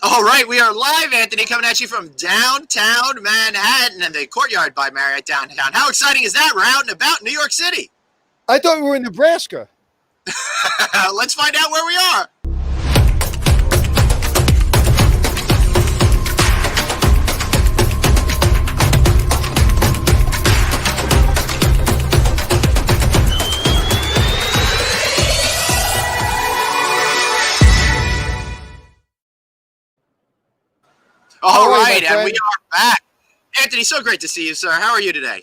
All right, we are live, Anthony, coming at you from downtown Manhattan and the Courtyard by Marriott downtown. How exciting is that? We're out and about New York City. I thought we were in Nebraska. Let's find out where we are. All right, and we are back. Anthony, so great to see you, sir. How are you today?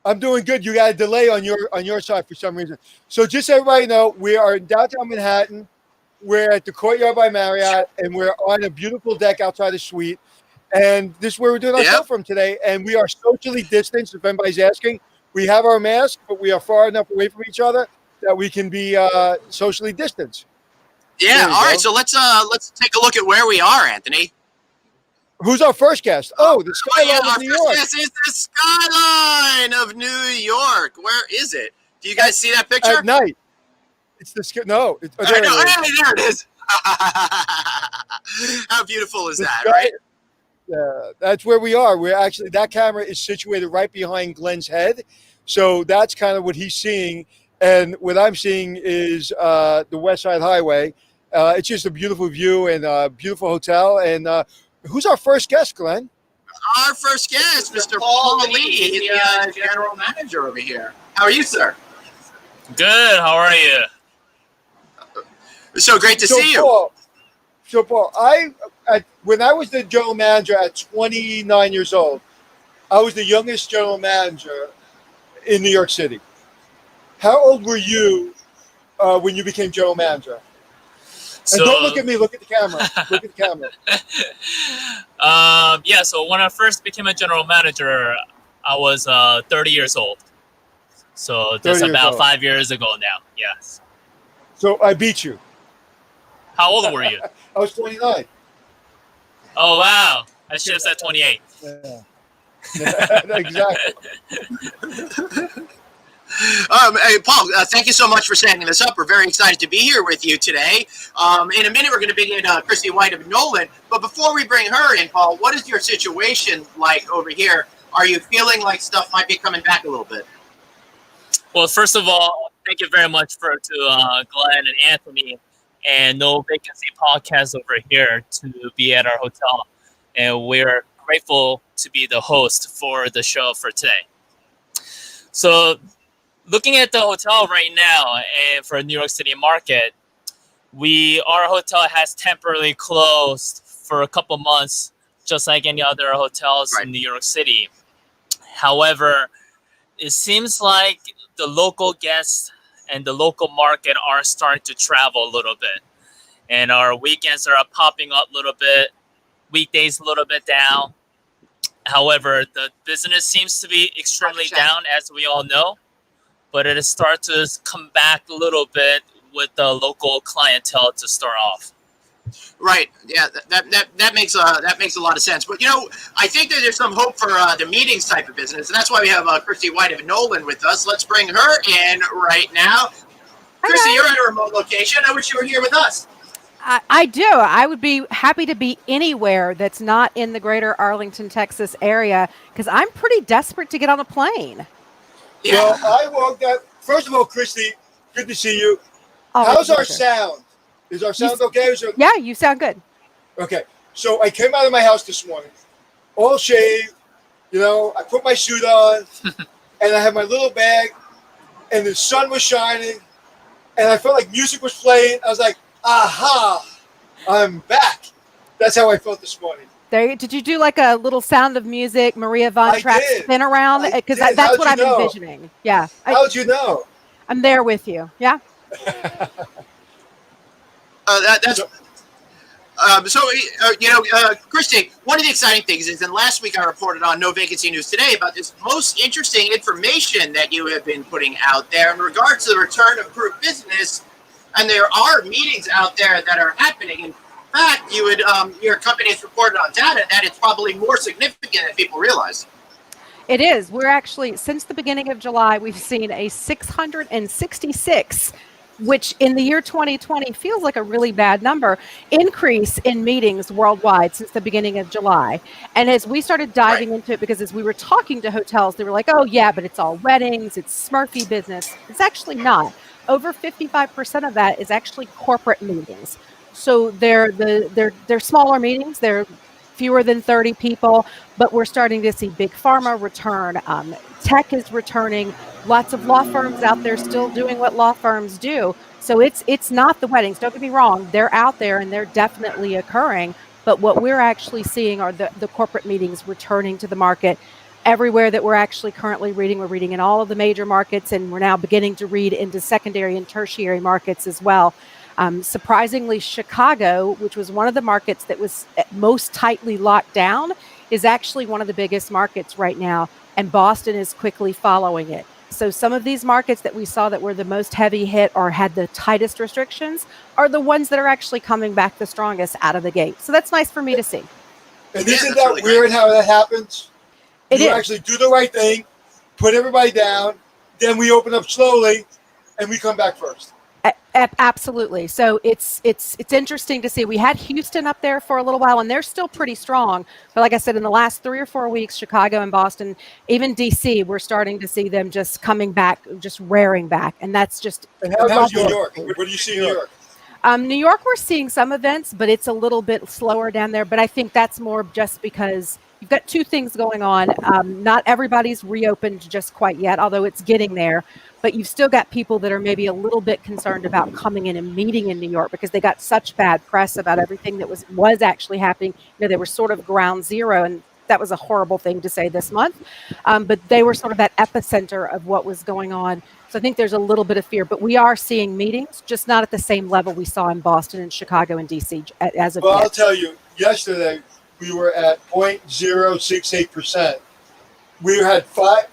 I'm doing good. You got a delay on your side for some reason. So just so everybody know, we are in downtown Manhattan. We're at the Courtyard by Marriott, and we're on a beautiful deck outside the suite. And this is where we're doing our show from today. And we are socially distanced, if anybody's asking. We have our mask, but we are far enough away from each other that we can be socially distanced. Yeah, all right. So let's take a look at where we are, Anthony. Who's our first guest? Oh, the skyline of New York. Our first guest is the skyline of New York. Where is it? Do you guys see that picture? At night. It's the no. There it is. How beautiful is that, right? Yeah, that's where we are. We're actually, that camera is situated right behind Glenn's head, so that's kind of what he's seeing, and what I'm seeing is the West Side Highway. It's just a beautiful view and a beautiful hotel. And who's our first guest, Glenn? Our first guest, Mr. Paul Lee, the general manager over here. How are you, sir? Good. How are you? So great to see you. Paul, when I was the general manager at 29 years old, I was the youngest general manager in New York City. How old were you when you became general manager? And don't look at me. Look at the camera. Look at the camera. So when I first became a general manager, I was 30 years old. So that's about 5 years ago now. Yes. So I beat you. How old were you? I was 29. Oh, wow. I should have said 28. Yeah. Exactly. Hey, Paul, thank you so much for setting this up. We're very excited to be here with you today. In a minute, we're going to bring in Kristi White of Knowland. But before we bring her in, Paul, what is your situation like over here? Are you feeling like stuff might be coming back a little bit? Well, first of all, thank you very much to Glenn and Anthony and No Vacancy Podcast over here to be at our hotel. And we're grateful to be the host for the show for today. So, looking at the hotel right now and for New York City market, our hotel has temporarily closed for a couple months, just like any other hotels in New York City. However, it seems like the local guests and the local market are starting to travel a little bit. And our weekends are popping up a little bit, weekdays a little bit down. However, the business seems to be extremely down, as we all know. But it has started to come back a little bit with the local clientele to start off. Right. Yeah, that makes a lot of sense. But I think that there's some hope for the meetings type of business, and that's why we have Kristi White of Knowland with us. Let's bring her in right now. Kristi, you're at a remote location. I wish you were here with us. I do. I would be happy to be anywhere that's not in the greater Arlington, Texas area, because I'm pretty desperate to get on a plane. Yeah. Well, I walked out. First of all, Kristi, good to see you. Oh, how's our sound? Is our sound okay? Yeah, you sound good. Okay. So I came out of my house this morning, all shaved. I put my suit on, and I had my little bag, and the sun was shining, and I felt like music was playing. I was like, aha, I'm back. That's how I felt this morning. Did you do like a little Sound of Music, Maria von Trapp spin around? Because that's what I'm envisioning. Yeah. How'd you know? I'm there with you. Yeah. Kristi, one of the exciting things is, and last week I reported on No Vacancy News Today about this most interesting information that you have been putting out there in regards to the return of group business, and there are meetings out there that are happening. In fact, your company has reported on data that it's probably more significant than people realize. It is. We're actually, since the beginning of July, we've seen a 666 which in the year 2020 feels like a really bad number, increase in meetings worldwide since the beginning of July. And as we started diving into it, because as we were talking to hotels, they were like, oh, yeah, but it's all weddings, it's Smurfy business. It's actually not. Over 55% of that is actually corporate meetings. So they're smaller meetings. They're fewer than 30 people, but we're starting to see big pharma return. Tech is returning. Lots of law firms out there still doing what law firms do. So it's not the weddings. Don't get me wrong. They're out there and they're definitely occurring. But what we're actually seeing are the corporate meetings returning to the market. Everywhere that we're actually currently reading, we're reading in all of the major markets, and we're now beginning to read into secondary and tertiary markets as well. Surprisingly, Chicago, which was one of the markets that was most tightly locked down, is actually one of the biggest markets right now, and Boston is quickly following it. So some of these markets that we saw that were the most heavy hit or had the tightest restrictions are the ones that are actually coming back the strongest out of the gate. So that's nice for me to see. And isn't that really weird how that happens? You actually do the right thing, put everybody down, then we open up slowly, and we come back first. Absolutely. So it's interesting to see. We had Houston up there for a little while, and they're still pretty strong. But like I said, in the last 3 or 4 weeks, Chicago and Boston, even DC, we're starting to see them just coming back, just raring back. And that's just. And how's New York? What do you see in New York? New York, we're seeing some events, but it's a little bit slower down there. But I think that's more just because you've got two things going on. Not everybody's reopened just quite yet, although it's getting there. But you've still got people that are maybe a little bit concerned about coming in and meeting in New York because they got such bad press about everything that was actually happening. You know, they were sort of ground zero, and that was a horrible thing to say this month. But they were sort of that epicenter of what was going on. So I think there's a little bit of fear, but we are seeing meetings, just not at the same level we saw in Boston and Chicago and DC as of yet. Well, I'll tell you, yesterday we were at 0.068%. We had 500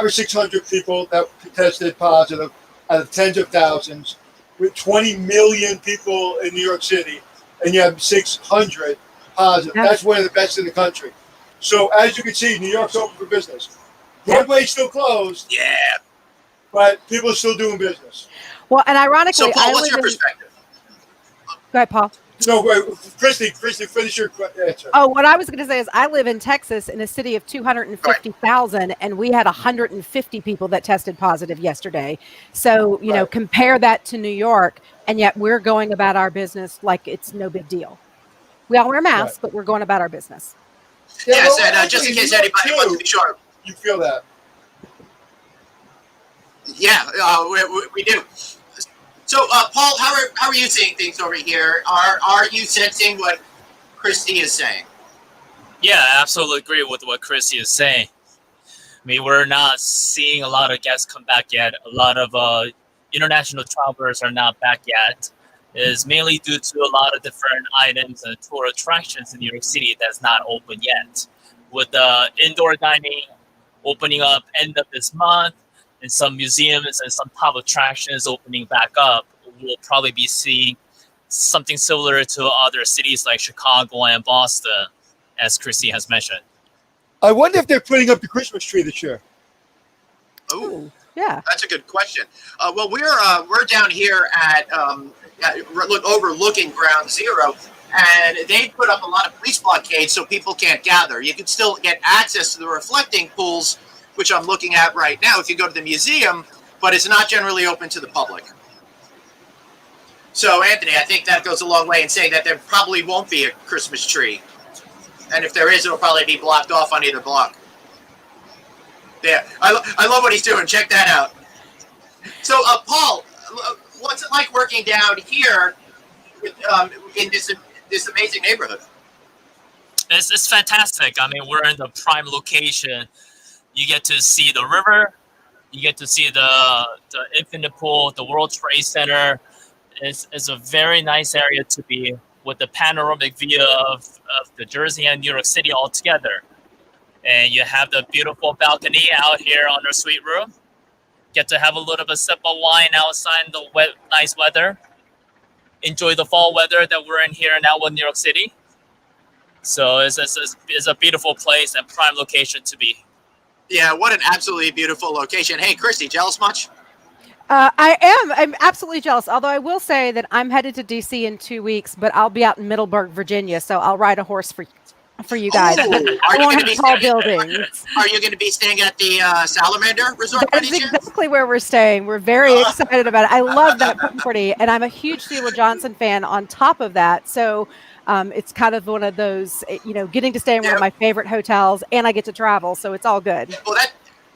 or 600 people that tested positive out of tens of thousands, with 20 million people in New York City, and you have 600 positive. That's one of the best in the country. So as you can see, New York's open for business. Broadway's still closed. Yeah. But people are still doing business. Well, and ironically, so Paul, what's your perspective? Go ahead, Paul. No, wait, Kristi, finish your answer. Oh, what I was going to say is I live in Texas in a city of 250,000, and we had 150 people that tested positive yesterday. So, you know, compare that to New York, and yet we're going about our business like it's no big deal. We all wear masks, but we're going about our business. Yes, and just in case anybody wants to be sure. You feel that? Yeah, we do. So, Paul, how are you seeing things over here? Are you sensing what Kristi is saying? Yeah, I absolutely agree with what Kristi is saying. I mean, we're not seeing a lot of guests come back yet. A lot of international travelers are not back yet. It's mainly due to a lot of different items and tour attractions in New York City that's not open yet. With indoor dining opening up end of this month, and some museums and some top attractions opening back up, we'll probably be seeing something similar to other cities like Chicago and Boston, as Kristi has mentioned. I wonder if they're putting up the Christmas tree this year. Oh, yeah, that's a good question. Well, we're down here at overlooking Ground Zero, and they put up a lot of police blockades so people can't gather. You can still get access to the reflecting pools, which I'm looking at right now, if you go to the museum, but it's not generally open to the public. So, Anthony, I think that goes a long way in saying that there probably won't be a Christmas tree. And if there is, it'll probably be blocked off on either block. Yeah, I love what he's doing. Check that out. So, Paul, what's it like working down here in this amazing neighborhood? It's fantastic. I mean, we're in the prime location. You get to see the river. You get to see the Infinite Pool, the World Trade Center. It's a very nice area to be with the panoramic view of the Jersey and New York City all together. And you have the beautiful balcony out here on our suite room. Get to have a little bit of sip of wine outside in the nice weather. Enjoy the fall weather that we're in here now in New York City. So it's a beautiful place and prime location to be. Yeah, what an absolutely beautiful location. Hey, Kristi, jealous much? I am. I'm absolutely jealous. Although I will say that I'm headed to DC in 2 weeks, but I'll be out in Middleburg, Virginia, so I'll ride a horse for you guys. Oh, I won't have tall buildings. Are you going to be staying at the Salamander Resort? That is exactly where we're staying. We're very excited about it. I love that property, and I'm a huge Sheila Johnson fan on top of that. So it's kind of one of those, getting to stay in one of my favorite hotels, and I get to travel, so it's all good. Well,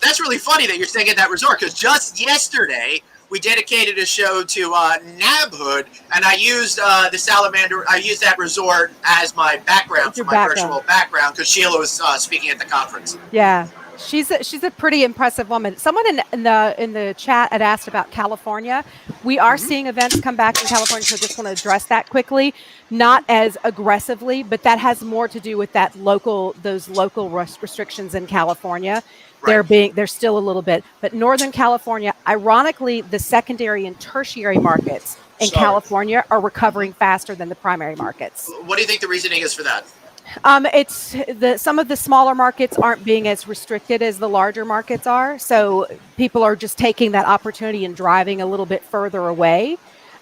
that's really funny that you're staying at that resort, because just yesterday we dedicated a show to Nabhood, and I used the Salamander. I used that resort as my background for my virtual background, because Sheila was speaking at the conference. Yeah, she's a pretty impressive woman. Someone in the chat had asked about California. We are seeing events come back in California, so I just want to address that quickly. Not as aggressively, but that has more to do with those local restrictions in California. Right. They're still a little bit, but Northern California, ironically, the secondary and tertiary markets in California are recovering faster than the primary markets. What do you think the reasoning is for that? It's some of the smaller markets aren't being as restricted as the larger markets are. So people are just taking that opportunity and driving a little bit further away.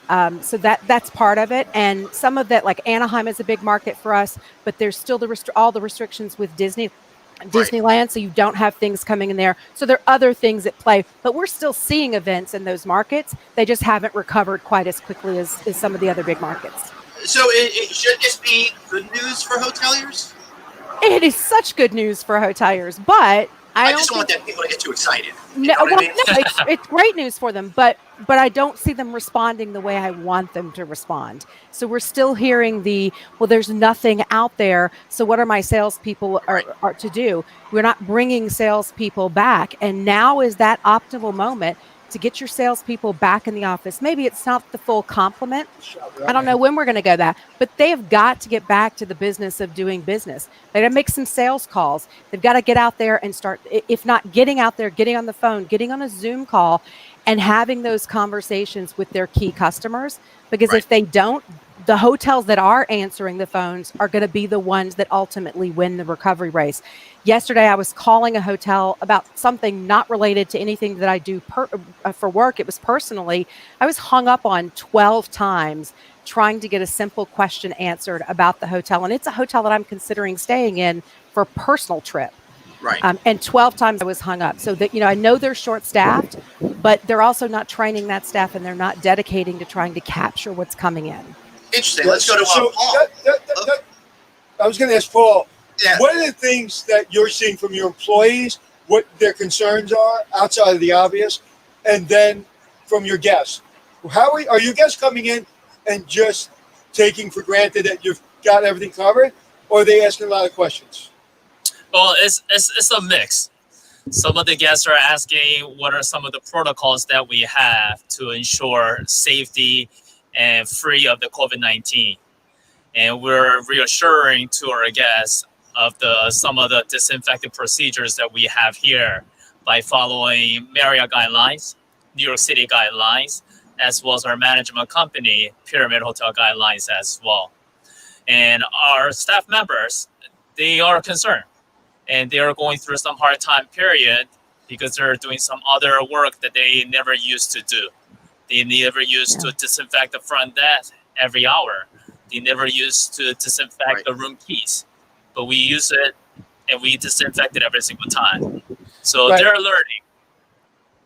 So that's part of it. And some of that, like Anaheim is a big market for us, but there's still all the restrictions with Disneyland, so you don't have things coming in there. So there are other things at play, but we're still seeing events in those markets. They just haven't recovered quite as quickly as some of the other big markets. So should this be good news for hoteliers? It is such good news for hoteliers, but I just don't want them people to get too excited. No, it's great news for them, but I don't see them responding the way I want them to respond. So we're still hearing there's nothing out there. So what are my salespeople are to do? We're not bringing salespeople back, and now is that optimal moment to get your salespeople back in the office. Maybe it's not the full complement. I don't know when we're going to go that, but they have got to get back to the business of doing business. They got to make some sales calls. They've got to get out there and start, if not getting out there, getting on the phone, getting on a Zoom call and having those conversations with their key customers. Because if they don't, the hotels that are answering the phones are going to be the ones that ultimately win the recovery race. Yesterday, I was calling a hotel about something not related to anything that I do for work. It was personally. I was hung up on 12 times trying to get a simple question answered about the hotel. And it's a hotel that I'm considering staying in for a personal trip. Right. And 12 times I was hung up. So that, I know they're short-staffed, but they're also not training that staff, and they're not dedicating to trying to capture what's coming in. Interesting. Let's go to Paul. I was going to ask Paul, yeah. What are the things that you're seeing from your employees, what their concerns are outside of the obvious, and then from your guests? Are your guests coming in and just taking for granted that you've got everything covered, or are they asking a lot of questions? Well, it's a mix. Some of the guests are asking what are some of the protocols that we have to ensure safety and free of the COVID-19. And we're reassuring to our guests of some of the disinfecting procedures that we have here by following Marriott guidelines, New York City guidelines, as well as our management company, Pyramid Hotel guidelines as well. And our staff members, they are concerned, and they are going through some hard time period because they're doing some other work that they never used to do. They never used to disinfect the front desk every hour. They never used to disinfect the room keys. But we use it, and we disinfect it every single time. So they're learning.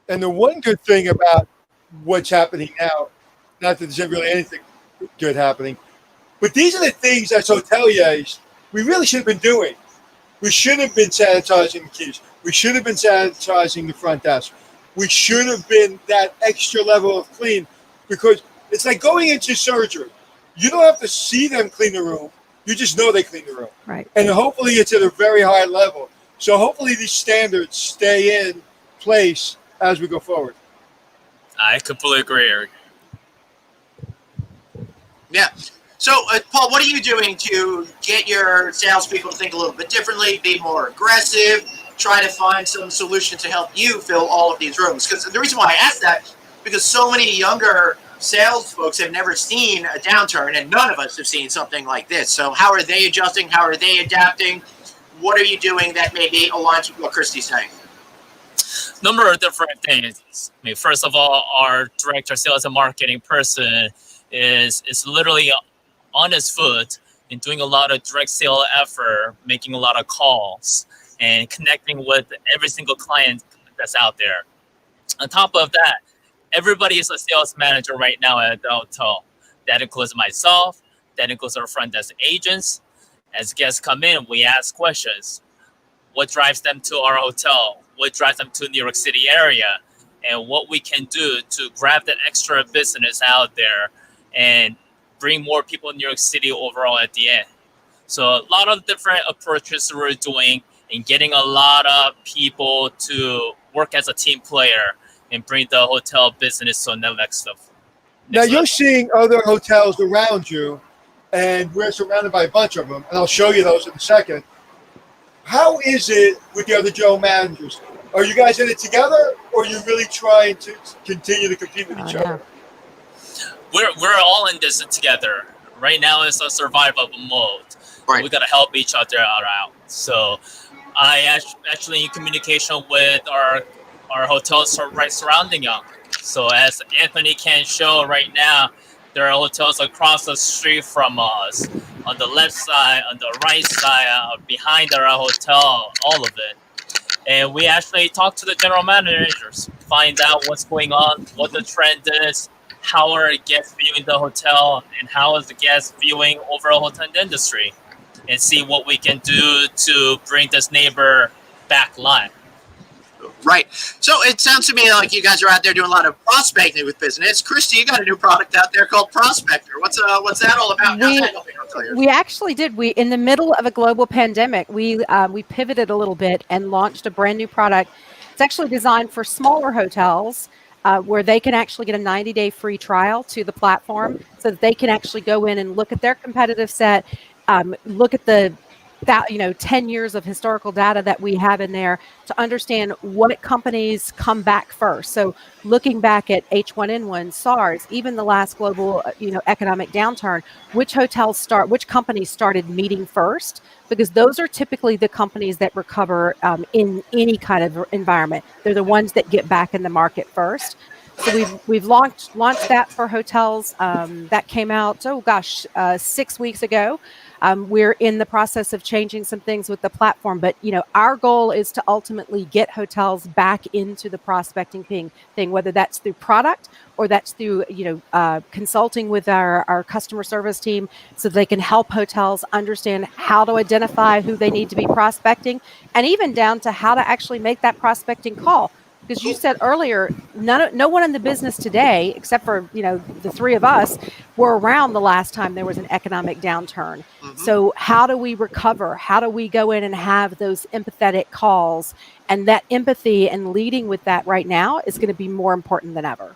And the one good thing about what's happening now, not that there's really anything good happening, but these are the things as hoteliers we really should have been doing. We should have been sanitizing the keys. We should have been sanitizing the front desk. We should have been that extra level of clean, because it's like going into surgery. You don't have to see them clean the room. You just know they clean the room. Right. And hopefully it's at a very high level. So hopefully these standards stay in place as we go forward. I completely agree, Eric. Yeah. So, Paul, what are you doing to get your salespeople to think a little bit differently, be more aggressive, try to find some solution to help you fill all of these rooms? Because the reason why I asked that, because so many younger sales folks have never seen a downturn, and none of us have seen something like this. So how are they adjusting? How are they adapting? What are you doing that maybe aligns with what Kristi's saying? number of different things. I mean, first of all, our director, sales and marketing person is literally on his foot and doing a lot of direct sale effort, making a lot of calls and connecting with every single client that's out there. On top of that, everybody is a sales manager right now at the hotel. That includes myself. That includes our front desk agents. As guests come in, we ask questions. What drives them to our hotel? What drives them to New York City area? And what we can do to grab that extra business out there and bring more people in New York City overall at the end. So a lot of different approaches we're doing and getting a lot of people to work as a team player and bring the hotel business to the next level. Now you're seeing other hotels around you, and we're surrounded by a bunch of them, and I'll show you those in a second. How is it with the other general managers? Are you guys in it together, or are you really trying to continue to compete with each other? We're all in this together. Right now it's a survival mode. Right. We got to help each other out. So I actually in communication with our hotels right surrounding us. So as Anthony can show right now, there are hotels across the street from us, on the left side, on the right side, behind our hotel, all of it. And we actually talk to the general managers, find out what's going on, what the trend is, how are guests viewing the hotel, and how is the guest viewing overall hotel industry, and see what we can do to bring this neighbor back live. Right. So it sounds to me like you guys are out there doing a lot of prospecting with business. Kristi, you got a new product out there called Prospector. What's that all about? We actually did. We in the middle of a global pandemic, we pivoted a little bit and launched a brand new product. It's actually designed for smaller hotels where they can actually get a 90-day free trial to the platform, so that they can actually go in and look at their competitive set, look at the 10 years of historical data that we have in there to understand what companies come back first. So looking back at H1N1, SARS, even the last global, economic downturn, which companies started meeting first, because those are typically the companies that recover in any kind of environment. They're the ones that get back in the market first. So we've launched that for hotels. That came out, 6 weeks ago. We're in the process of changing some things with the platform, but our goal is to ultimately get hotels back into the prospecting thing, whether that's through product or that's through consulting with our customer service team, so they can help hotels understand how to identify who they need to be prospecting, and even down to how to actually make that prospecting call. Because you said earlier, no one in the business today, except for the three of us, were around the last time there was an economic downturn. Mm-hmm. So how do we recover? How do we go in and have those empathetic calls? And that empathy and leading with that right now is going to be more important than ever.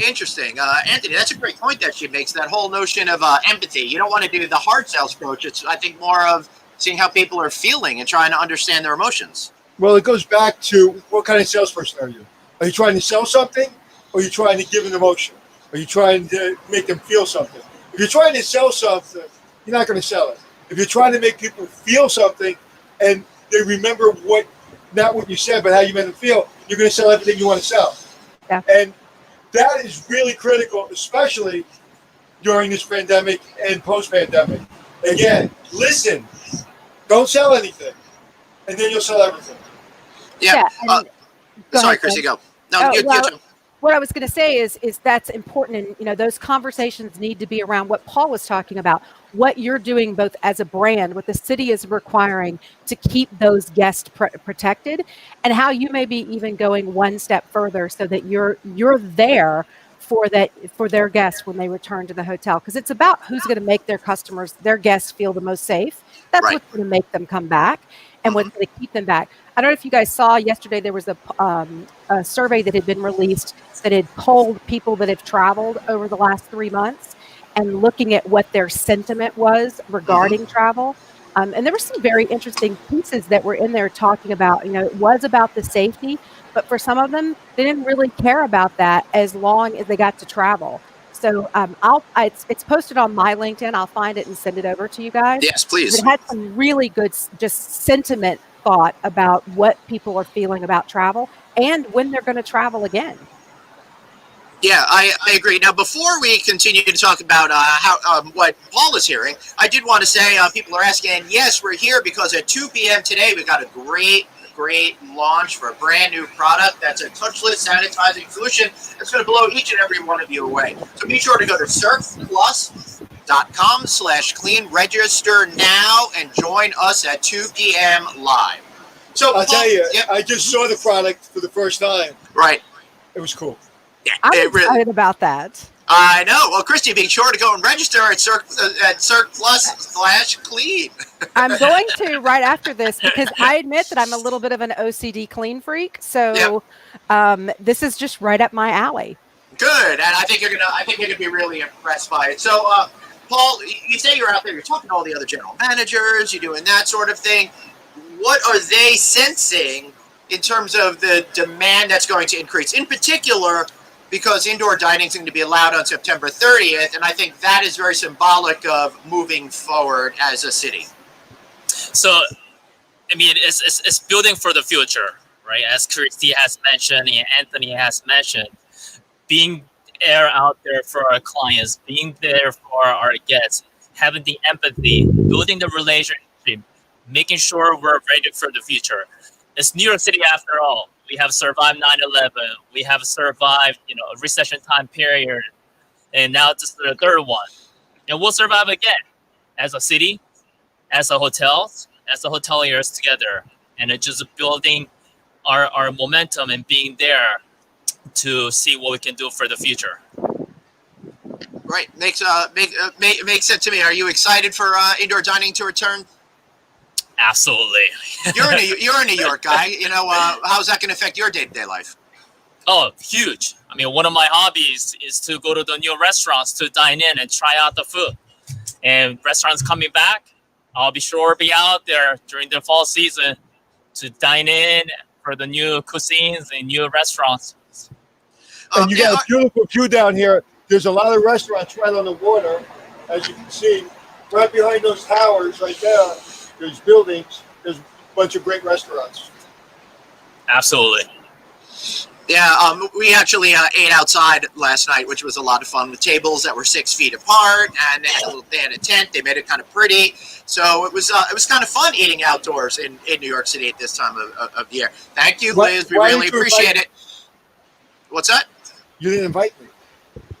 Interesting. Anthony, that's a great point that she makes, that whole notion of empathy. You don't want to do the hard sales approach. It's, I think, more of seeing how people are feeling and trying to understand their emotions. Well, it goes back to what kind of salesperson are you? Are you trying to sell something, or are you trying to give an emotion? Are you trying to make them feel something? If you're trying to sell something, you're not going to sell it. If you're trying to make people feel something and they remember not what you said, but how you made them feel, you're going to sell everything you want to sell. Yeah. And that is really critical, especially during this pandemic and post-pandemic. Again, listen. Don't sell anything, and then you'll sell everything. Yeah. Sorry, Kristi, go. No, what I was going to say is that's important, and those conversations need to be around what Paul was talking about, what you're doing both as a brand, what the city is requiring to keep those guests protected, and how you may be even going one step further so that you're there for their guests when they return to the hotel, because it's about who's going to make their guests feel the most safe. That's right. What's going to make them come back and what's going to keep them back. I don't know if you guys saw yesterday, there was a survey that had been released that had polled people that have traveled over the last 3 months and looking at what their sentiment was regarding travel. And there were some very interesting pieces that were in there talking about, it was about the safety, but for some of them, they didn't really care about that as long as they got to travel. So it's posted on my LinkedIn. I'll find it and send it over to you guys. Yes, please. It had some really good just sentiment thought about what people are feeling about travel and when they're going to travel again. Yeah, I agree. Now, before we continue to talk about what Paul is hearing, I did want to say people are asking, yes, we're here because at 2 p.m. today, we got a great launch for a brand new product that's a touchless sanitizing solution that's going to blow each and every one of you away. So be sure to go to surfplus.com/clean, register now, and join us at 2 p.m. live. So I'll tell you, yep. I just saw the product for the first time. Right. It was cool. Yeah, I'm excited about that. I know. Well, Kristi, be sure to go and register at CircPlus/clean. I'm going to right after this because I admit that I'm a little bit of an OCD clean freak. So this is just right up my alley. Good, and I think you're gonna be really impressed by it. So, Paul, you say you're out there, you're talking to all the other general managers, you're doing that sort of thing. What are they sensing in terms of the demand that's going to increase? In particular, because indoor dining is going to be allowed on September 30th, and I think that is very symbolic of moving forward as a city. So, I mean, it's building for the future, right? As Kristi has mentioned and Anthony has mentioned, being out there for our clients, being there for our guests, having the empathy, building the relationship, making sure we're ready for the future. It's New York City after all. We have survived 9/11. We have survived, a recession time period, and now this is the third one. And we'll survive again as a city, as a hotel, as the hoteliers together, and it's just building our momentum and being there to see what we can do for the future. Right, makes sense to me. Are you excited for indoor dining to return? Absolutely. You're a New York guy. How's that going to affect your day-to-day life? Oh, huge. I mean, one of my hobbies is to go to the new restaurants to dine in and try out the food. And restaurants coming back, I'll be sure to be out there during the fall season to dine in for the new cuisines and new restaurants. And you got a beautiful view down here. There's a lot of restaurants right on the water, as you can see. Right behind those towers right there, there's buildings. There's a bunch of great restaurants. Absolutely. Yeah, we actually ate outside last night, which was a lot of fun with tables that were 6 feet apart, and they had a tent. They made it kind of pretty, so it was kind of fun eating outdoors in New York City at this time of year. Thank you, Liz. We really appreciate it. What's that? You didn't invite me.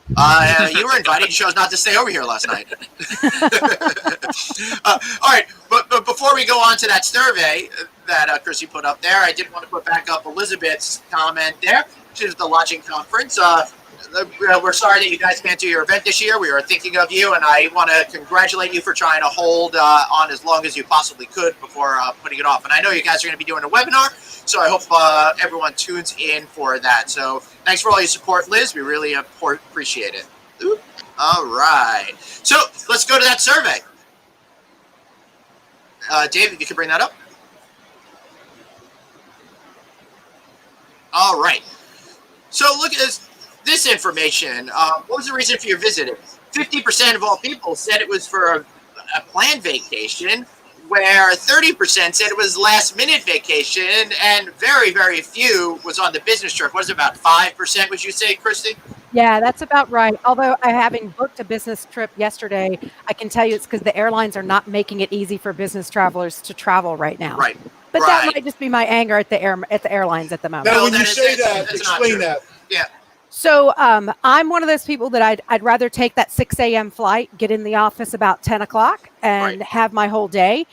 You were invited. You chose not to stay over here last night. All right, but before we go on to that survey that Kristi put up there, I did want to put back up Elizabeth's comment there. She's at the lodging conference. We're sorry that you guys can't do your event this year. We were thinking of you, and I want to congratulate you for trying to hold on as long as you possibly could before putting it off. And I know you guys are going to be doing a webinar, so I hope everyone tunes in for that. So thanks for all your support, Liz. We really appreciate it. Ooh. All right. So let's go to that survey. Dave, if you could bring that up. All right. So look at this information. What was the reason for your visit? 50% of all people said it was for a planned vacation, where 30% said it was last-minute vacation, and very, very few was on the business trip. What is it, about 5%, would you say, Kristi? Yeah, that's about right. Although having booked a business trip yesterday, I can tell you it's because the airlines are not making it easy for business travelers to travel right now. Right. But that might just be my anger at the airlines at the moment. Now, when you say that, explain that. Yeah. So I'm one of those people that I'd rather take that 6 a.m. flight, get in the office about 10 o'clock, and have my whole day.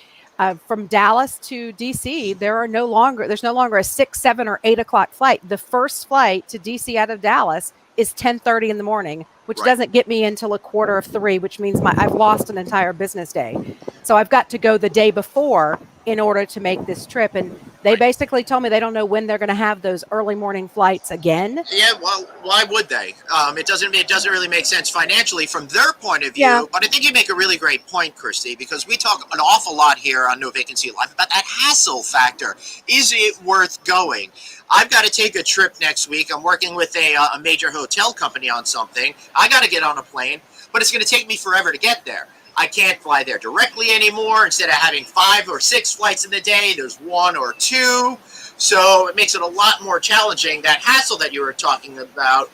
From Dallas to DC, there's no longer a 6, 7, or 8 o'clock flight. The first flight to DC out of Dallas is 10:30 in the morning, which doesn't get me until 2:45, which means I've lost an entire business day. So I've got to go the day before in order to make this trip. And they basically told me they don't know when they're going to have those early morning flights again. Yeah, well, why would they? It doesn't really make sense financially from their point of view. Yeah. But I think you make a really great point, Kristi, because we talk an awful lot here on No Vacancy Live about that hassle factor. Is it worth going? I've got to take a trip next week. I'm working with a major hotel company on something. I got to get on a plane, but it's going to take me forever to get there. I can't fly there directly anymore. Instead of having 5 or 6 flights in the day, there's 1 or 2. So it makes it a lot more challenging, that hassle that you were talking about.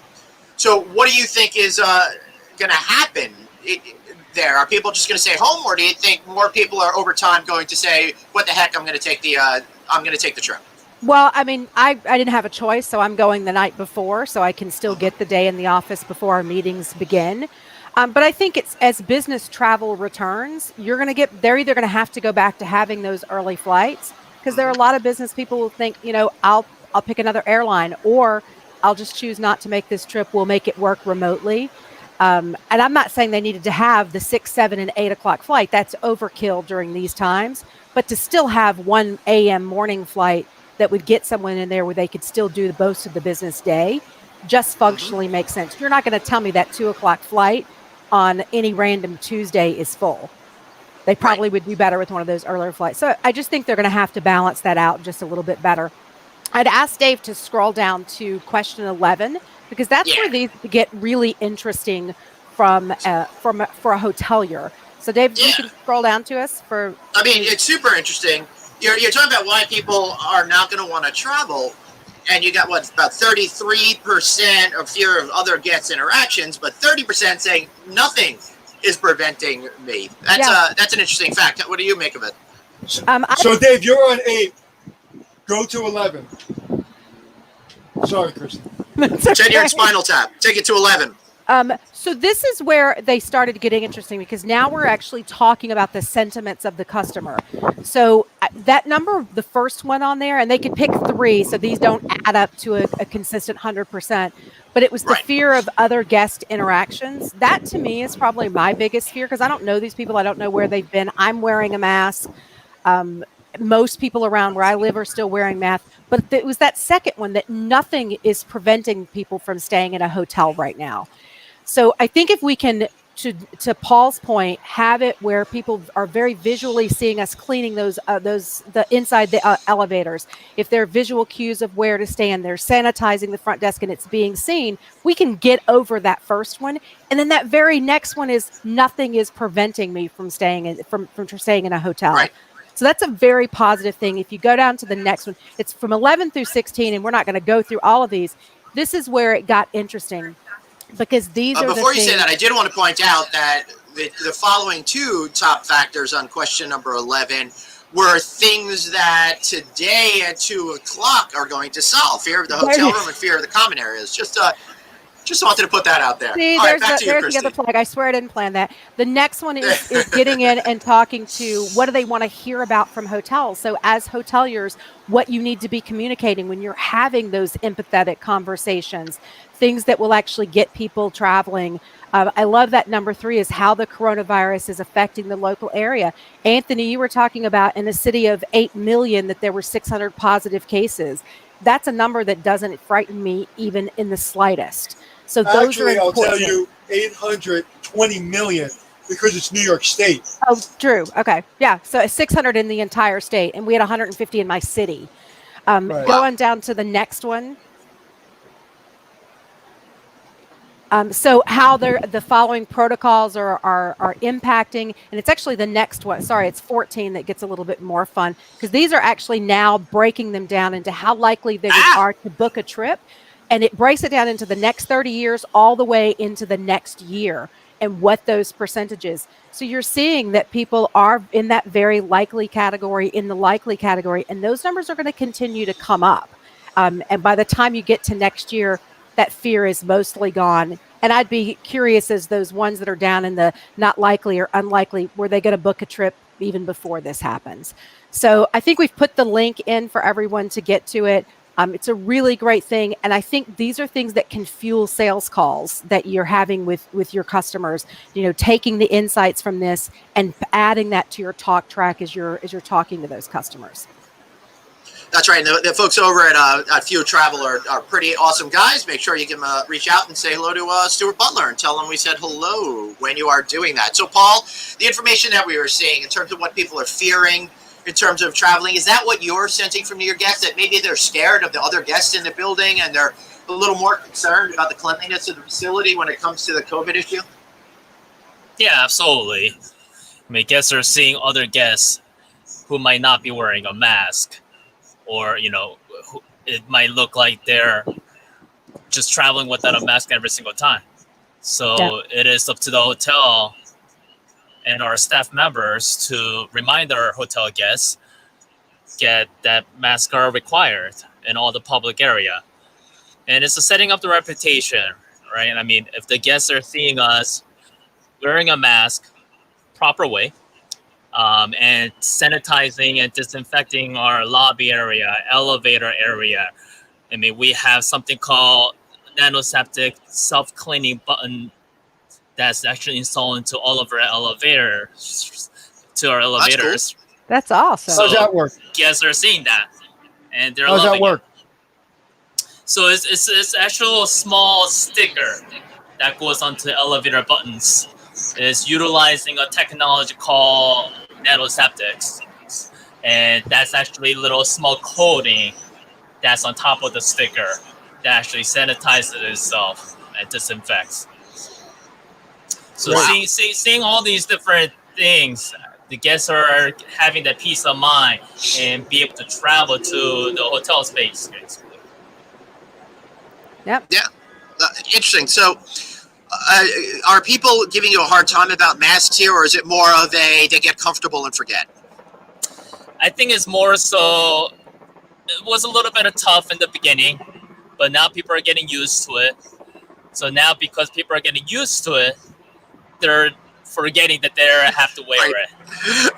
So what do you think is going to happen there? Are people just going to stay home, or do you think more people are over time going to say, what the heck, I'm going to take the trip? Well, I mean, I didn't have a choice, so I'm going the night before, so I can still get the day in the office before our meetings begin. But I think it's as business travel returns, they're either going to have to go back to having those early flights, because there are a lot of business people who think, I'll pick another airline, or I'll just choose not to make this trip. We'll make it work remotely. And I'm not saying they needed to have the 6, 7, and 8 o'clock flight. That's overkill during these times. But to still have 1 a.m. morning flight that would get someone in there where they could still do the most of the business day just functionally makes sense. You're not going to tell me that 2 o'clock flight on any random Tuesday is full. They probably would do better with one of those earlier flights. So I just think they're going to have to balance that out just a little bit better. I'd ask Dave to scroll down to question 11, because that's where these get really interesting for a hotelier. So Dave, you can scroll down to us for. I mean, it's super interesting. You're talking about why people are not going to want to travel, and you got about 33% of fear of other guest interactions, but 30% saying nothing is preventing me. That's an interesting fact. What do you make of it? So Dave, you're on 8. Go to 11. Sorry, Kristi. Send your spinal tap. Take it to 11. So this is where they started getting interesting, because now we're actually talking about the sentiments of the customer. So that number, the first one on there, and they could pick 3, so these don't add up to a consistent 100%, but it was the fear of other guest interactions. That to me is probably my biggest fear, because I don't know these people. I don't know where they've been. I'm wearing a mask. Most people around where I live are still wearing masks, but it was that second one that nothing is preventing people from staying in a hotel right now. So I think if we can, to Paul's point, have it where people are very visually seeing us cleaning the inside the elevators. If there are visual cues of where to stand, they're sanitizing the front desk and it's being seen, we can get over that first one. And then that very next one is nothing is preventing me from staying in a hotel. Right. So that's a very positive thing. If you go down to the next one, it's from 11 through 16, and we're not going to go through all of these. This is where it got interesting, because these are before you say that, I did want to point out that the following 2 top factors on question number 11 were things that today at 2 o'clock are going to solve: fear of the hotel room and fear of the common areas. Just wanted to put that out there. See, all right, there's the other flag. I swear I didn't plan that. The next one is getting in and talking to what do they want to hear about from hotels. So as hoteliers, what you need to be communicating when you're having those empathetic conversations, things that will actually get people traveling. I love that number 3 is how the coronavirus is affecting the local area. Anthony, you were talking about in a city of 8 million that there were 600 positive cases. That's a number that doesn't frighten me even in the slightest. So those Actually, are I'll tell you 820 million, because it's New York State. Oh, true. Okay. Yeah. So 600 in the entire state, and we had 150 in my city. Going down to the next one. So how the following protocols are impacting, and it's actually the next one. Sorry, it's 14 that gets a little bit more fun, because these are actually now breaking them down into how likely they are to book a trip. And it breaks it down into the next 30 years all the way into the next year, and what those percentages. So you're seeing that people are in that very likely category, in the likely category, and those numbers are going to continue to come up. And by the time you get to next year, that fear is mostly gone. And I'd be curious, as those ones that are down in the not likely or unlikely, were they going to book a trip even before this happens? So I think we've put the link in for everyone to get to it. It's a really great thing. And I think these are things that can fuel sales calls that you're having with your customers, taking the insights from this and adding that to your talk track as you're talking to those customers. That's right. The folks over at Few Travel are pretty awesome guys. Make sure you can reach out and say hello to Stuart Butler and tell him we said hello when you are doing that. So, Paul, the information that we were seeing in terms of what people are fearing in terms of traveling, is that what you're sensing from your guests, that maybe they're scared of the other guests in the building and they're a little more concerned about the cleanliness of the facility when it comes to the COVID issue? Yeah, absolutely. I mean, guests are seeing other guests who might not be wearing a mask, or it might look like they're just traveling without a mask every single time. So it is up to the hotel and our staff members to remind our hotel guests that masks are required in all the public area. And it's setting up the reputation, right? I mean, if the guests are seeing us wearing a mask proper way, and sanitizing and disinfecting our lobby area, elevator area. I mean, we have something called nanoseptic self-cleaning button that's actually installed into all of our elevators, That's cool. That's awesome. So How's that work? guests are seeing that, and they're How's loving that work? it. So it's actual small sticker that goes onto elevator buttons. Is utilizing a technology called nanoseptics, and that's actually a little small coating that's on top of the sticker that actually sanitizes itself and disinfects. So seeing all these different things, the guests are having that peace of mind and be able to travel to the hotel space. Yep. Yeah, interesting. So, are people giving you a hard time about masks here, or is it more of they get comfortable and forget? I think it's more so. It was a little bit of tough in the beginning, but now people are getting used to it. So now, because people are getting used to it, they're forgetting that they have to wear it.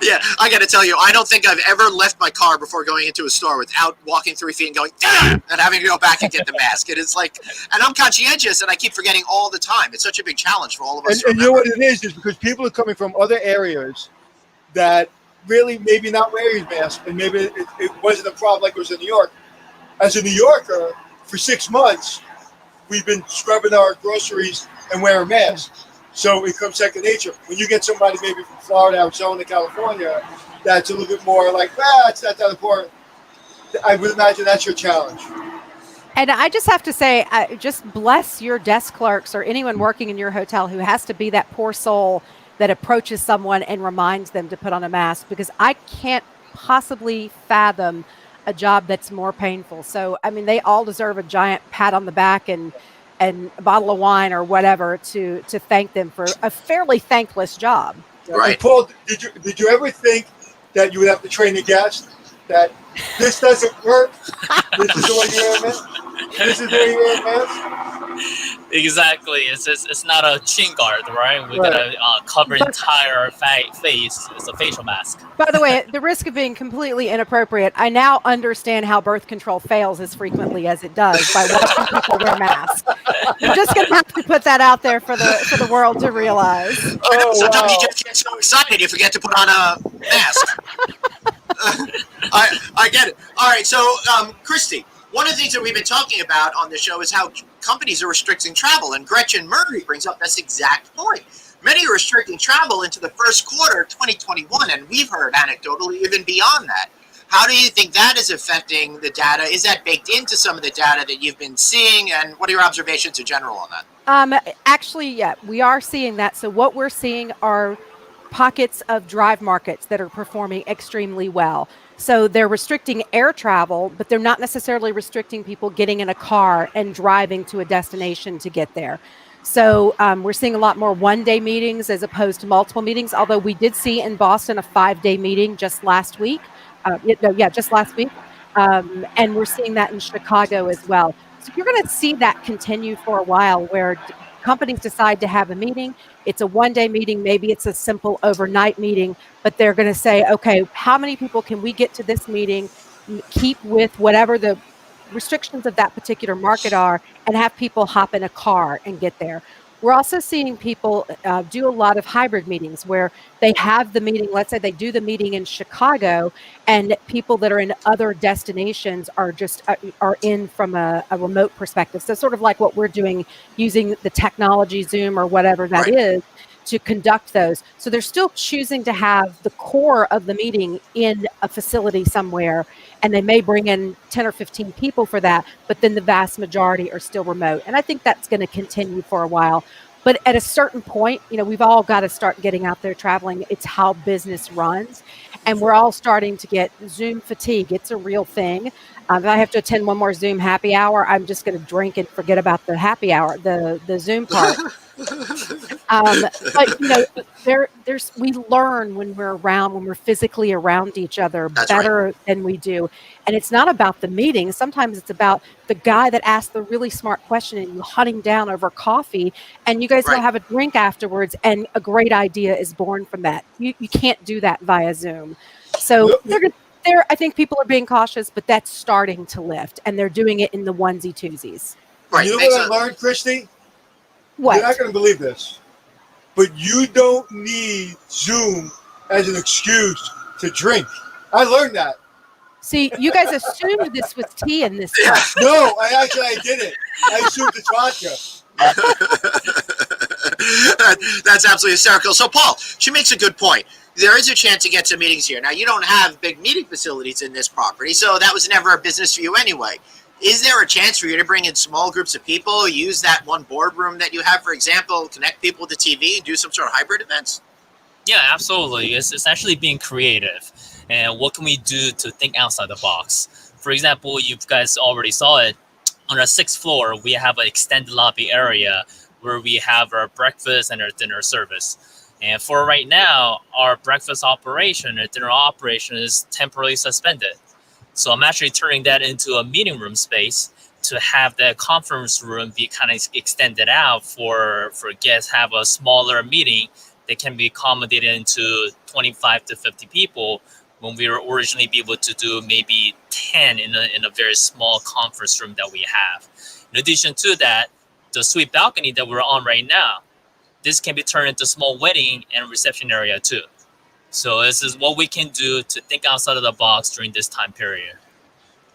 Yeah, I got to tell you, I don't think I've ever left my car before going into a store without walking 3 feet and going, "Damn!" and having to go back and get the mask. It is like, and I'm conscientious, and I keep forgetting all the time. It's such a big challenge for all of us. And you know what it is because people are coming from other areas that really maybe not wearing masks, and maybe it wasn't a problem like it was in New York. As a New Yorker, for 6 months, we've been scrubbing our groceries and wearing masks. So it comes second nature. When you get somebody maybe from Florida, Arizona, California, that's a little bit more like, it's not that important. I would imagine that's your challenge. And I just have to say, just bless your desk clerks or anyone working in your hotel who has to be that poor soul that approaches someone and reminds them to put on a mask, because I can't possibly fathom a job that's more painful. So, I mean, they all deserve a giant pat on the back and a bottle of wine or whatever to thank them for a fairly thankless job. Right. And Paul, did you ever think that you would have to train the guest that this doesn't work? This is the way you wear a mask? This is the way you wear a mask? Exactly. It's not a chin guard, right? We gotta cover entire face. It's a facial mask. By the way, at the risk of being completely inappropriate, I now understand how birth control fails as frequently as it does by watching people wear masks. I'm just going to have to put that out there for the world to realize. Sometimes you just get so excited you forget to put on a mask. I get it. All right, so Kristi, one of the things that we've been talking about on the show is how companies are restricting travel, and Gretchen Murray brings up this exact point. Many are restricting travel into the first quarter of 2021, and we've heard anecdotally even beyond that. How do you think that is affecting the data? Is that baked into some of the data that you've been seeing, and what are your observations in general on that? Actually, yeah, we are seeing that. So what we're seeing are pockets of drive markets that are performing extremely well. So they're restricting air travel, but they're not necessarily restricting people getting in a car and driving to a destination to get there. So we're seeing a lot more one-day meetings as opposed to multiple meetings, although we did see in Boston a 5-day meeting just last week. Just last week. And we're seeing that in Chicago as well. So you're going to see that continue for a while where companies decide to have a meeting. It's a one-day meeting. Maybe it's a simple overnight meeting, but they're going to say, okay, how many people can we get to this meeting, keep with whatever the restrictions of that particular market are, and have people hop in a car and get there. We're also seeing people do a lot of hybrid meetings where they have the meeting, let's say they do the meeting in Chicago, and people that are in other destinations are just are in from a remote perspective. So sort of like what we're doing using the technology, Zoom or whatever that is, to conduct those. So they're still choosing to have the core of the meeting in a facility somewhere, and they may bring in 10 or 15 people for that, but then the vast majority are still remote. And I think that's going to continue for a while. But at a certain point, we've all got to start getting out there traveling. It's how business runs. And we're all starting to get Zoom fatigue. It's a real thing. If I have to attend one more Zoom happy hour, I'm just going to drink and forget about the happy hour, the Zoom part. But we learn when we're physically around each other better than we do. And it's not about the meeting. Sometimes it's about the guy that asked the really smart question and you hunting down over coffee, and you guys go have a drink afterwards, and a great idea is born from that. You can't do that via Zoom. So I think people are being cautious, but that's starting to lift, and they're doing it in the onesie twosies. Right. You know what I learned, Kristi? What? You're not going to believe this, but you don't need Zoom as an excuse to drink. I learned that. See, you guys assumed this was tea in this cup. No, I did it. I assumed it's vodka. That's absolutely hysterical. So, Paul, she makes a good point. There is a chance to get some meetings here. Now, you don't have big meeting facilities in this property, so that was never a business for you anyway. Is there a chance for you to bring in small groups of people, use that one boardroom that you have, for example, connect people to TV, and do some sort of hybrid events? Yeah, absolutely. It's actually being creative. And what can we do to think outside the box? For example, you guys already saw it. On our 6th floor, we have an extended lobby area where we have our breakfast and our dinner service. And for right now, our breakfast operation or dinner operation is temporarily suspended. So I'm actually turning that into a meeting room space to have the conference room be kind of extended out for guests have a smaller meeting that can be accommodated into 25 to 50 people when we were originally be able to do maybe 10 in a very small conference room that we have. In addition to that, the suite balcony that we're on right now, this can be turned into small wedding and reception area too. So this is what we can do to think outside of the box during this time period.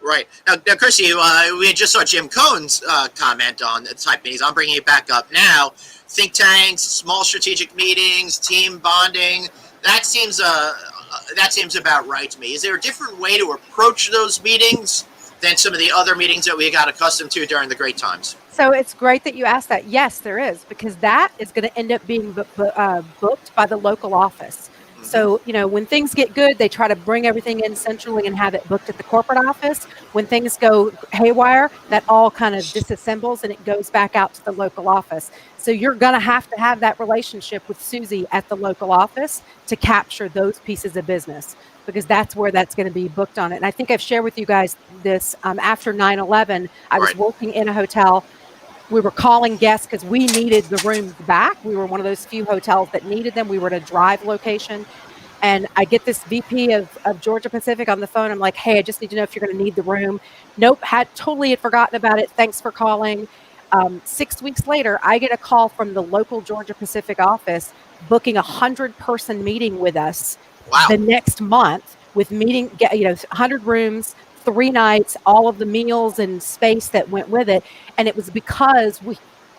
Right. Now Kristi, we just saw Jim Cohn's comment on the type meetings. I'm bringing it back up now. Think tanks, small strategic meetings, team bonding. That seems about right to me. Is there a different way to approach those meetings than some of the other meetings that we got accustomed to during the great times? So it's great that you asked that. Yes, there is, because that is going to end up being booked by the local office. So, when things get good, they try to bring everything in centrally and have it booked at the corporate office. When things go haywire, that all kind of disassembles and it goes back out to the local office. So you're going to have that relationship with Susie at the local office to capture those pieces of business, because that's where that's going to be booked on it. And I think I've shared with you guys this after 9/11, I was working in a hotel. We were calling guests because we needed the rooms back. We were one of those few hotels that needed them. We were at a drive location. And I get this VP of Georgia Pacific on the phone. I'm like, hey, I just need to know if you're going to need the room. Nope, had forgotten about it. Thanks for calling. 6 weeks later, I get a call from the local Georgia Pacific office booking 100-person meeting with us the next month with 100 rooms, 3 nights, all of the meals and space that went with it. And it was because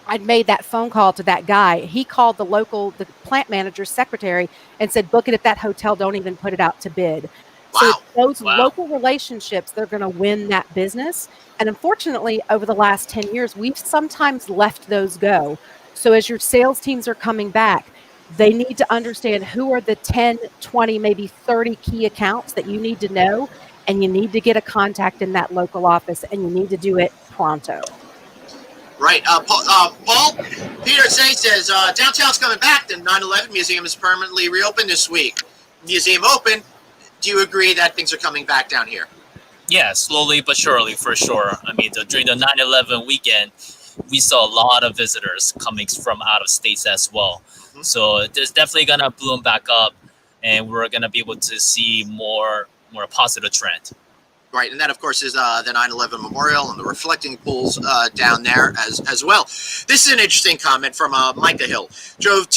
I'd made that phone call to that guy. He called the plant manager's secretary and said, book it at that hotel. Don't even put it out to bid. So those local relationships, they're going to win that business. And unfortunately, over the last 10 years, we've sometimes left those go. So as your sales teams are coming back, they need to understand who are the 10, 20, maybe 30 key accounts that you need to know. And you need to get a contact in that local office, and you need to do it pronto. Right. Paul, Peter says, downtown's coming back. The 9/11 Museum is permanently reopened this week. Museum open. Do you agree that things are coming back down here? Yeah, slowly but surely, for sure. I mean, during the 9/11 weekend, we saw a lot of visitors coming from out of states as well. Mm-hmm. So there's definitely going to bloom back up, and we're going to be able to see more positive trend. Right, and that, of course, is the 9/11 Memorial and the reflecting pools down there as well. This is an interesting comment from Micah Hill. Drove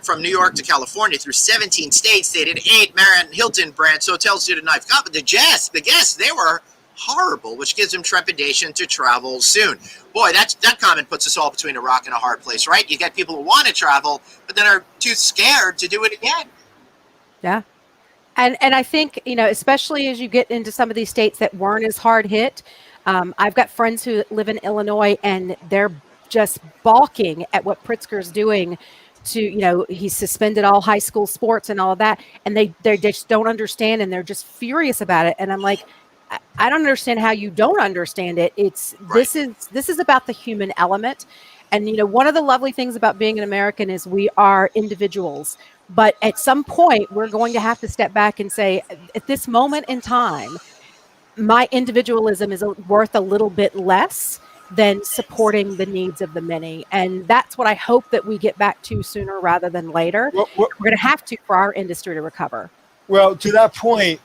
from New York to California through 17 states. Stayed at 8 Marriott and Hilton brands hotels due to knife cut. But the guests, they were horrible, which gives him trepidation to travel soon. Boy, that comment puts us all between a rock and a hard place, right? You get people who want to travel, but then are too scared to do it again. Yeah. And I think, especially as you get into some of these states that weren't as hard hit, I've got friends who live in Illinois, and their just balking at what Pritzker's doing to, he's suspended all high school sports and all of that. And they just don't understand. And they're just furious about it. And I'm like, I don't understand how you don't understand it. This is about the human element. And, one of the lovely things about being an American is we are individuals. But at some point, we're going to have to step back and say, at this moment in time, my individualism is worth a little bit less than supporting the needs of the many. And that's what I hope that we get back to sooner rather than later. We're going to have to for our industry to recover. Well, to that point,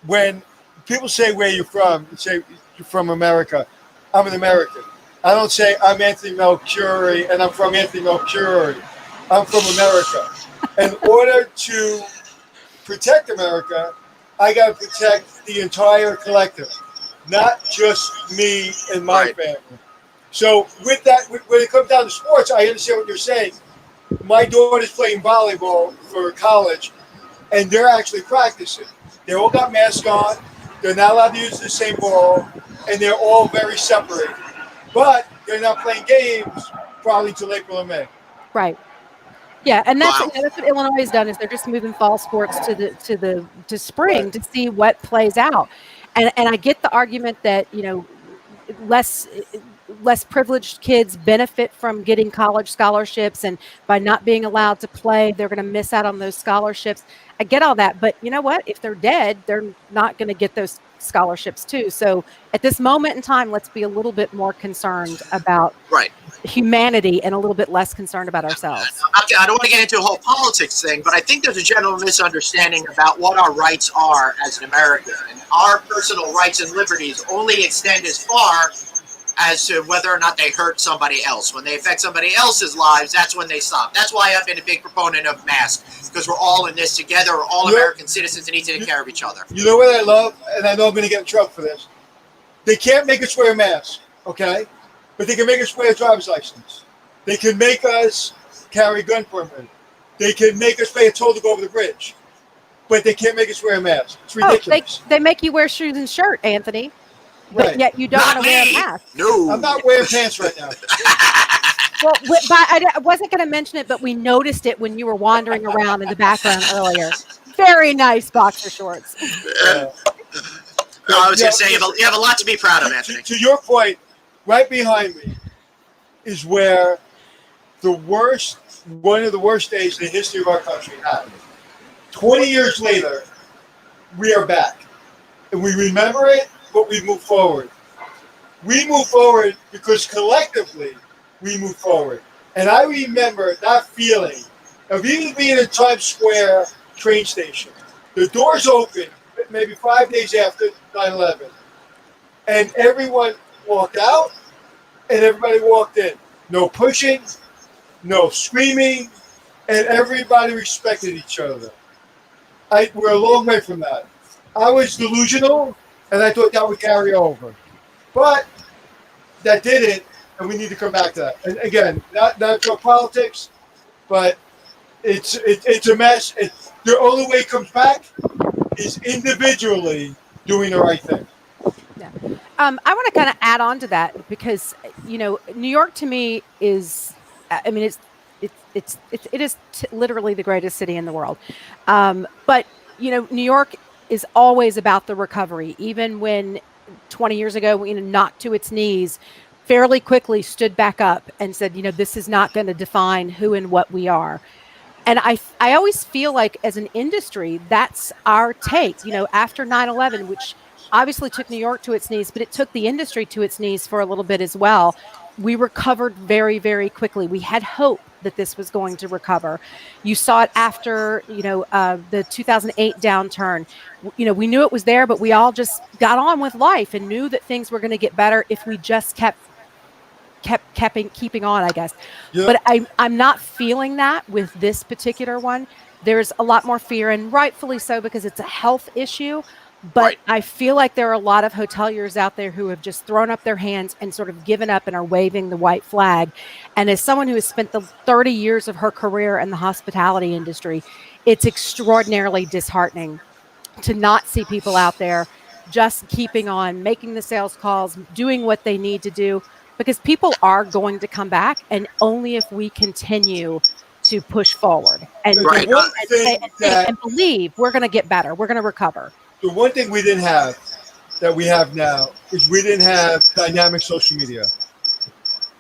when people say where you're from, say you're from America, I'm an American. I don't say I'm Anthony Melchiori and I'm from Anthony Melchiori. I'm from America. In order to protect America, I got to protect the entire collective, not just me and my family. So with that, when it comes down to sports, I understand what you're saying. My daughter's playing volleyball for college, and they're actually practicing. They all got masks on. They're not allowed to use the same ball, and they're all very separated. But they're not playing games probably till April or May. Right. Yeah, and that's what Illinois has done is they're just moving fall sports to spring to see what plays out. And I get the argument that less privileged kids benefit from getting college scholarships, and by not being allowed to play, they're going to miss out on those scholarships. I get all that, but you know what? If they're dead, they're not going to get those scholarships too. So at this moment in time, let's be a little bit more concerned about humanity and a little bit less concerned about ourselves. I don't want to get into a whole politics thing, but I think there's a general misunderstanding about what our rights are as an American. And our personal rights and liberties only extend as far as to whether or not they hurt somebody else. When they affect somebody else's lives, that's when they stop. That's why I've been a big proponent of masks, because we're all in this together. We're all American citizens and need to take care of each other. You know what I love, and I know I'm going to get in trouble for this? They can't make us wear a mask, okay? But they can make us wear a driver's license. They can make us carry a gun permit. They can make us pay a toll to go over the bridge. But they can't make us wear a mask. It's ridiculous. They make you wear shoes and shirt, Anthony. But yet you don't want to wear a mask. No. I'm not wearing pants right now. Well, but I wasn't going to mention it, but we noticed it when you were wandering around in the background earlier. Very nice boxer shorts. I was going to say, you have a lot to be proud of, Anthony. To your point, right behind me is where one of the worst days in the history of our country happened. 20 years later, we are back. And we remember it, but we move forward. We move forward because collectively we move forward. And I remember that feeling of even being in Times Square train station. The doors open maybe 5 days after 9/11. And everyone walked out and everybody walked in. No pushing, no screaming, and everybody respected each other. We're a long way from that. I was delusional, and I thought that would carry over. But that didn't, and we need to come back to that. And again, not for politics, but it's a mess. The only way it comes back is individually doing the right thing. Yeah. I want to kind of add on to that because, New York to me is, it is literally the greatest city in the world. But, New York is always about the recovery. Even when 20 years ago, knocked to its knees, fairly quickly stood back up and said, this is not going to define who and what we are. And I always feel like as an industry, that's our take, after 9/11, which obviously took New York to its knees, but it took the industry to its knees for a little bit as well. We recovered very, very quickly. We had hope that this was going to recover. You saw it after, the 2008 downturn. We knew it was there, but we all just got on with life and knew that things were going to get better if we just kept keeping on, I guess. Yep. But I'm not feeling that with this particular one. There's a lot more fear, and rightfully so, because it's a health issue. But I feel like there are a lot of hoteliers out there who have just thrown up their hands and sort of given up and are waving the white flag. And as someone who has spent the 30 years of her career in the hospitality industry, it's extraordinarily disheartening to not see people out there just keeping on, making the sales calls, doing what they need to do. because people are going to come back, and only if we continue to push forward and, Right. and believe we're going to get better. We're going to recover. The one thing we didn't have that we have now is we didn't have dynamic social media.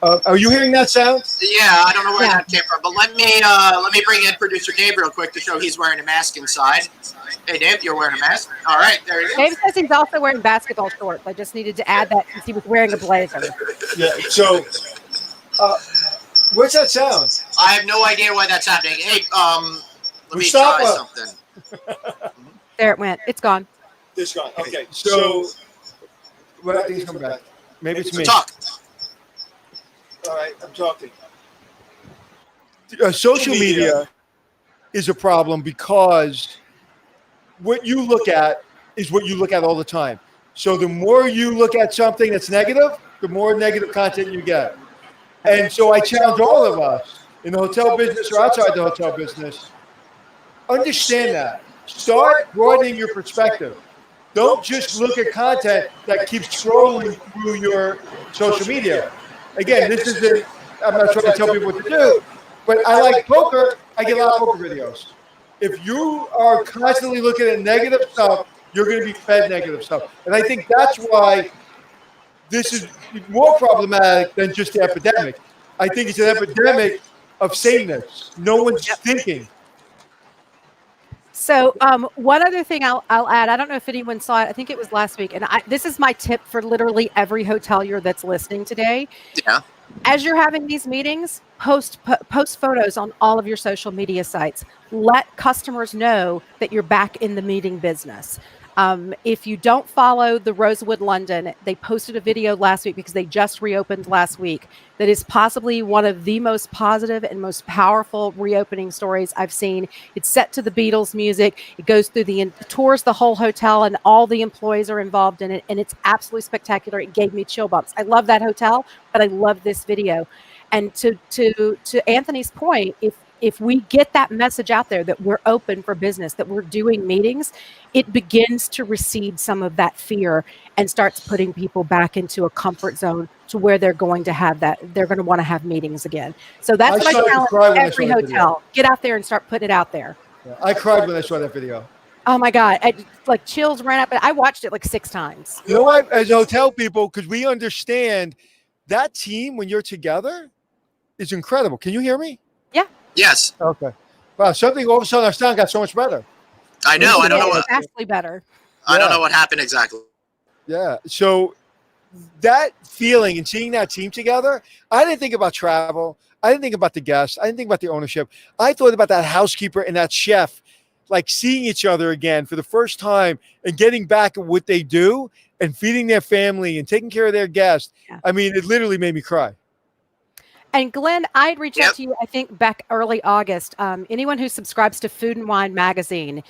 Are you hearing that sound? Yeah, I don't know where that came from, but let me bring in producer Dave real quick to show he's wearing a mask inside. Hey, Dave, you're wearing a mask. All right, there you go. Dave says he's also wearing basketball shorts. I just needed to add that since he was wearing a blazer. Yeah. So, what's that sound? I have no idea why that's happening. Hey, let me try something. There it went. It's gone. It's gone. Okay. So, what I think is coming back. Maybe it's me. Talk. All right, I'm talking. Social media is a problem because what you look at is what you look at all the time. So the more you look at something that's negative, the more negative content you get. And so I challenge all of us in the hotel business or outside the hotel business, understand that. Start broadening your perspective. Don't just look at content that keeps scrolling through your social media. Again, this isn't, I'm not trying to tell people what to do, but I like poker. I get a lot of poker videos. If you are constantly looking at negative stuff, you're going to be fed negative stuff. And I think that's why this is more problematic than just the epidemic. I think it's an epidemic of sameness. No one's thinking. So one other thing I'll add, I don't know if anyone saw it. I think it was last week. And this is my tip for literally every hotelier that's listening today. Yeah. As you're having these meetings, post photos on all of your social media sites. Let customers know that you're back in the meeting business. If you don't follow the Rosewood London, they posted a video last week because they just reopened last week. That is possibly one of the most positive and most powerful reopening stories I've seen. It's set to the Beatles music. It goes through tours the whole hotel, and all the employees are involved in it. And it's absolutely spectacular. It gave me chill bumps. I love that hotel, but I love this video. And to Anthony's point, if we get that message out there that we're open for business, that we're doing meetings, it begins to recede some of that fear and starts putting people back into a comfort zone to where they're going to have that. They're going to want to have meetings again. So that's what I challenge every hotel. Get out there and start putting it out there. Yeah, I cried when I saw that video. Oh my God. Like chills ran up. I watched it like 6 times. You know what? As hotel people, because we understand that team, when you're together, is incredible. Can you hear me? Yeah. Yes. Okay. Wow. Something all of a sudden our sound got so much better. I know. I don't know what. Vastly better. I don't know what happened exactly. Yeah. So that feeling and seeing that team together, I didn't think about travel. I didn't think about the guests. I didn't think about the ownership. I thought about that housekeeper and that chef, like seeing each other again for the first time and getting back at what they do and feeding their family and taking care of their guests. Yeah. I mean, it literally made me cry. And Glenn, I'd reached out to you, I think, back early August. Anyone who subscribes to Food and Wine magazine,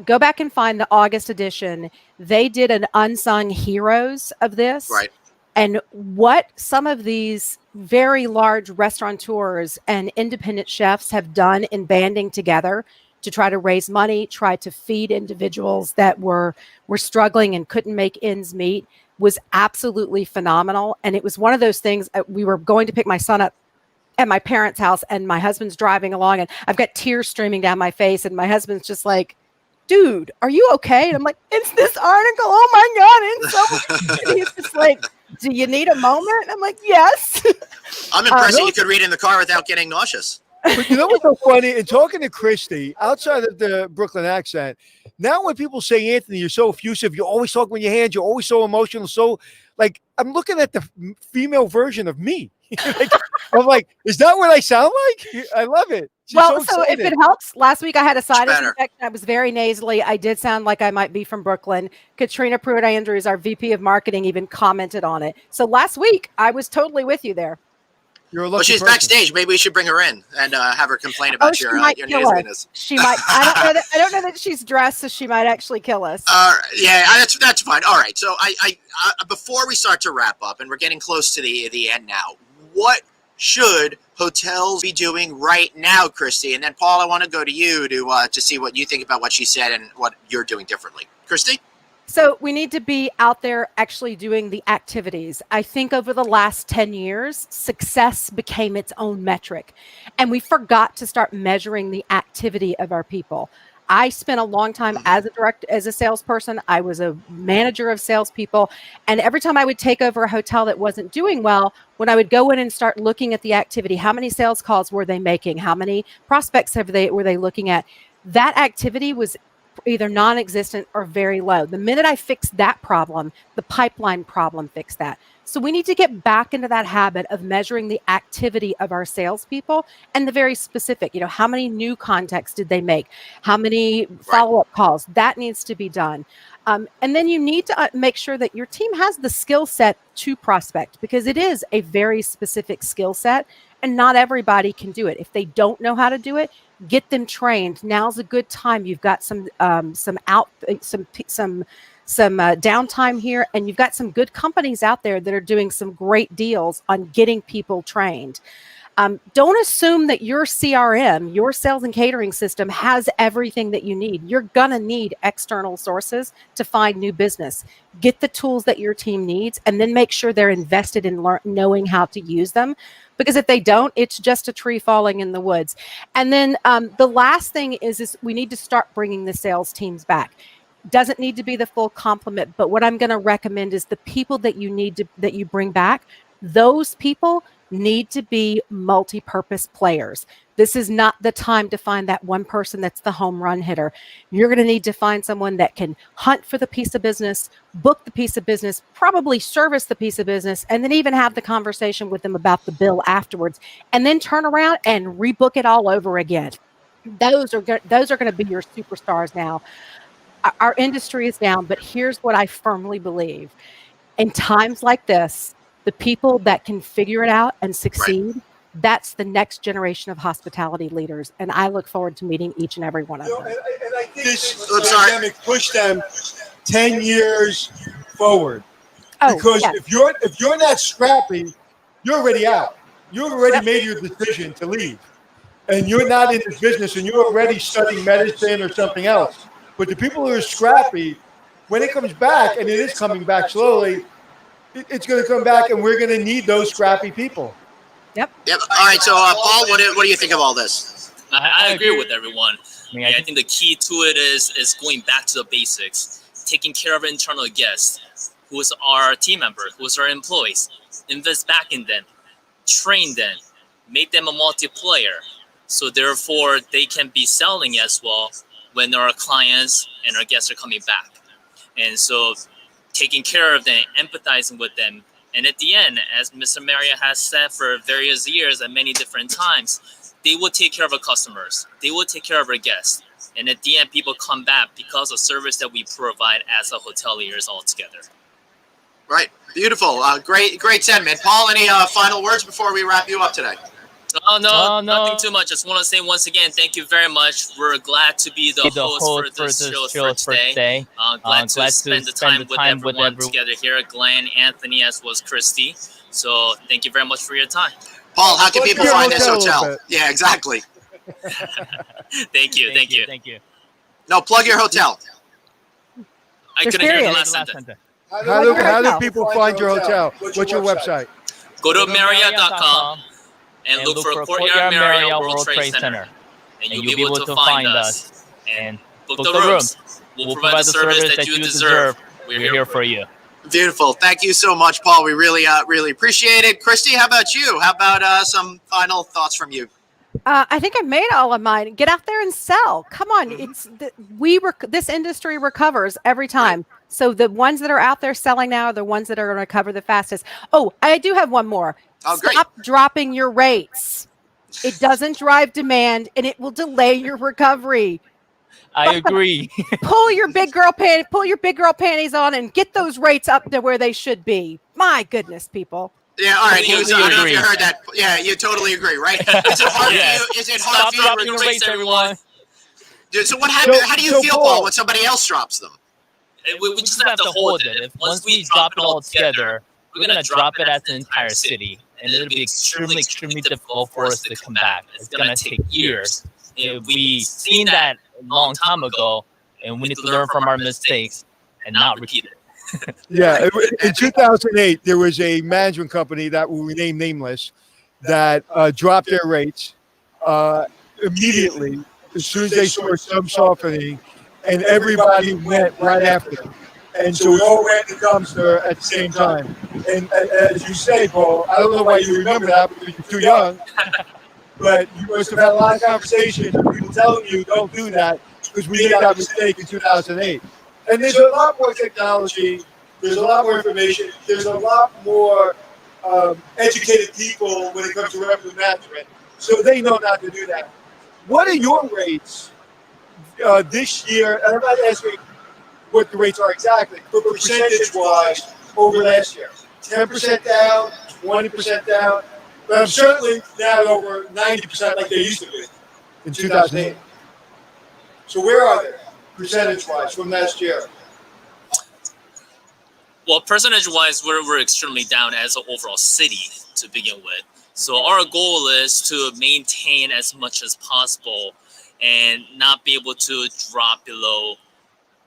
go back and find the August edition. They did an unsung heroes of this. Right. And what some of these very large restaurateurs and independent chefs have done in banding together to try to raise money, try to feed individuals that were struggling and couldn't make ends meet was absolutely phenomenal. And it was one of those things, we were going to pick my son up at my parents' house and my husband's driving along and I've got tears streaming down my face and my husband's just like, dude, are you okay? And I'm like, it's this article. Oh my God. It's so and he's just like, do you need a moment? And I'm like, yes. I'm impressed you could read in the car without getting nauseous. But you know what's so funny? In talking to Kristi, outside of the Brooklyn accent, now when people say, Anthony, you're so effusive, you always talk with your hands, you're always so emotional, so like I'm looking at the female version of me. Like, I'm like, is that what I sound like? I love it. She's so if it helps, last week I had a sinus infection. I was very nasally. I did sound like I might be from Brooklyn. Katrina Pruitt-Andrews, our VP of marketing, even commented on it. So last week I was totally with you there. You're a well, she's person. Backstage. Maybe we should bring her in and have her complain about your nastiness. She might. I don't know that she's dressed, so she might actually kill us. Yeah, that's fine. All right. So I before we start to wrap up, and we're getting close to the end now. What should hotels be doing right now, Kristi? And then Paul, I want to go to you to see what you think about what she said and what you're doing differently. Kristi? So we need to be out there actually doing the activities. I think over the last 10 years, success became its own metric, and we forgot to start measuring the activity of our people. I spent a long time as a salesperson. I was a manager of salespeople. And every time I would take over a hotel that wasn't doing well, when I would go in and start looking at the activity, how many sales calls were they making? How many prospects were they looking at? That activity was either non-existent or very low. The minute I fixed that problem, the pipeline problem fixed that. So we need to get back into that habit of measuring the activity of our salespeople and the very specific, how many new contacts did they make? How many follow-up calls? That needs to be done. And then you need to make sure that your team has the skill set to prospect, because it is a very specific skill set and not everybody can do it. If they don't know how to do it, get them trained. Now's a good time. You've got some downtime here, and you've got some good companies out there that are doing some great deals on getting people trained. Don't assume that your CRM, your sales and catering system, has everything that you need. You're going to need external sources to find new business. Get the tools that your team needs, and then make sure they're invested in knowing how to use them. Because if they don't, it's just a tree falling in the woods. And then the last thing is we need to start bringing the sales teams back. Doesn't need to be the full complement, but what I'm going to recommend is the people that you bring back, those people need to be multi-purpose players. This is not the time to find that one person that's the home run hitter. You're going to need to find someone that can hunt for the piece of business, book the piece of business, probably service the piece of business, and then even have the conversation with them about the bill afterwards, and then turn around and rebook it all over again. Those are going to be your superstars now. Our industry is down, but here's what I firmly believe. In times like this, the people that can figure it out and succeed, that's the next generation of hospitality leaders. And I look forward to meeting each and every one of them. And I think this pandemic pushed them 10 years forward. Because if you're not scrappy, you're already out. You already made your decision to leave. And you're not in this business, and you're already studying medicine or something else. But the people who are scrappy, when it comes back, and it is coming back slowly, it's going to come back, and we're going to need those scrappy people. Yep. All right. So, Paul, what do you think of all this? I agree with everyone. I think the key to it is going back to the basics, taking care of internal guests, who is our team member, who is our employees. Invest back in them, train them, make them a multiplayer, so therefore they can be selling as well when our clients and our guests are coming back. And so taking care of them, empathizing with them. And at the end, as Mr. Marriott has said for various years at many different times, they will take care of our customers. They will take care of our guests. And at the end, people come back because of service that we provide as a hoteliers altogether. Right. Beautiful. Great sentiment. Paul, any final words before we wrap you up today? Oh, no, nothing too much. Just want to say once again, thank you very much. We're glad to be the host for this show for today. Glad to spend the time with everyone together here. Glenn, Anthony, as well as Kristi. So thank you very much for your time. Paul, how can people find this hotel? Yeah, exactly. Thank you. No, plug your hotel. I couldn't hear the last sentence. How do people find your hotel? What's your website? Go to Marriott.com. And look for Courtyard Marriott World Trade Center. And you'll be able to find us and book the rooms. We'll provide the service that you deserve. We're here for you. Beautiful. Thank you so much, Paul. We really appreciate it. Kristi, how about you? How about some final thoughts from you? I think I made all of mine. Get out there and sell. Come on. This industry recovers every time. So the ones that are out there selling now are the ones that are going to recover the fastest. Oh, I do have one more. Stop dropping your rates. It doesn't drive demand, and it will delay your recovery. I agree. Pull your big girl panties on and get those rates up to where they should be. My goodness, people. Yeah, all right. I don't know if you heard that. Yeah, you totally agree, right? Is it hard for you? Is it hard for you? Stop dropping your rates, everyone. So what happens? How do you feel, Paul, when somebody else drops them? We just have to hold it. Once we drop it all together, we're going to drop it as an entire city. And it'll be extremely difficult for us to come back. It's going to take years. We've seen that a long time ago, and we need to learn from our mistakes and not repeat it. Yeah, in 2008, there was a management company that will remain nameless that dropped their rates immediately as soon as they saw some softening, and everybody went right after them. And so we all went to the dumpster at the same time. And as you say, Paul, I don't know why you remember that because you're too young, but you must have had a lot of conversations with people telling you don't do that because we made that mistake in 2008. And there's a lot more technology. There's a lot more information. There's a lot more educated people when it comes to revenue management. So they know not to do that. What are your rates this year? And I'm not asking what the rates are exactly, but percentage-wise over last year. 10% down, 20% down, but I'm certainly not over 90% like they used to be in 2008. So where are they, percentage-wise, from last year? Well, percentage-wise, we're extremely down as an overall city to begin with. So our goal is to maintain as much as possible and not be able to drop below.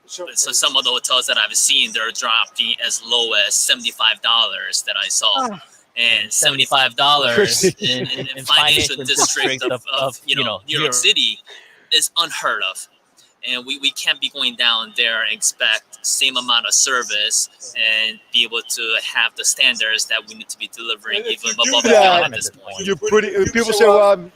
So some of the hotels that I've seen, they're dropping as low as $75 that I saw. And $75 in financial district of New York City is unheard of. And we can't be going down there and expect same amount of service and be able to have the standards that we need to be delivering even above and beyond at this point. People say, well, I'm